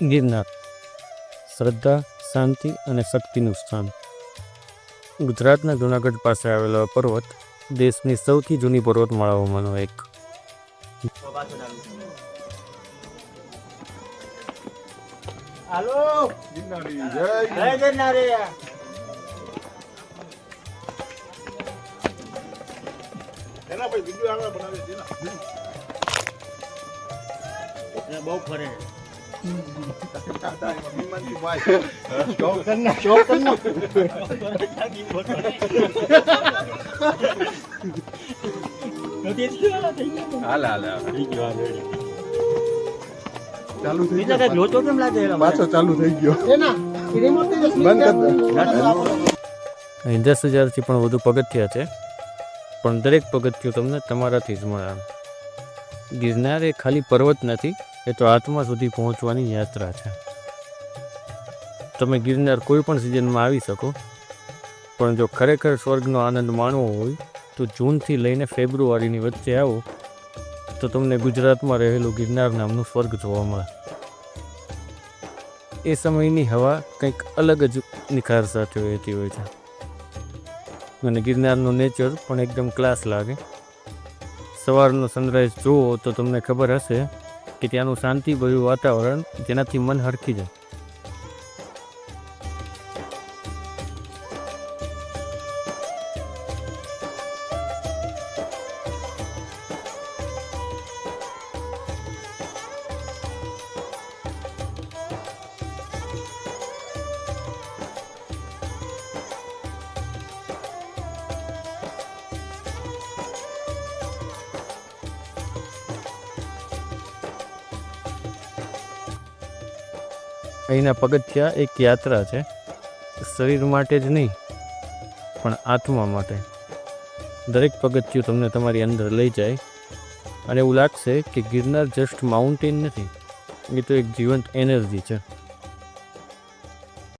ગિરનાર શ્રદ્ધા, શાંતિ અને શક્તિનું સ્થાન. ગુજરાતના જૂનાગઢ પાસે આવેલો આ પર્વત દેશની સૌથી જૂની પર્વતમાળાઓમાંનો એક. બહુ ફરે પાછો ચાલુ થઈ ગયો. અહીં 10,000થી પણ વધુ પગથિયા છે, પણ દરેક પગથિયું તમને તમારાથી જ મળે. ગિરનાર એ ખાલી પર્વત નથી, એ તો આત્મા સુધી પહોંચવાની યાત્રા છે. તમે ગિરનાર કોઈ પણ સિઝનમાં આવી શકો, પણ જો ખરેખર સ્વર્ગનો આનંદ માણવો હોય તો જૂનથી લઈને ફેબ્રુઆરીની વચ્ચે આવો તો તમને ગુજરાતમાં રહેલું ગિરનાર નામનું સ્વર્ગ જોવા મળે. એ સમયની હવા કંઈક અલગ જ નિખાર સાથે વહેતી હોય છે, અને ગિરનારનું નેચર પણ એકદમ ક્લાસ લાગે. સવારનો સનરાઈઝ જુઓ તો તમને ખબર હશે કે ત્યાંનું શાંતિભર્યું વાતાવરણ જેનાથી મન હરખી જાય. અહીંના પગથિયા એક યાત્રા છે, શરીર માટે જ નહીં પણ આત્મા માટે. દરેક પગથિયું તમને તમારી અંદર લઈ જાય અને એવું લાગશે કે ગિરનાર જસ્ટ માઉન્ટેન નથી, એ તો એક જીવંત એનર્જી છે.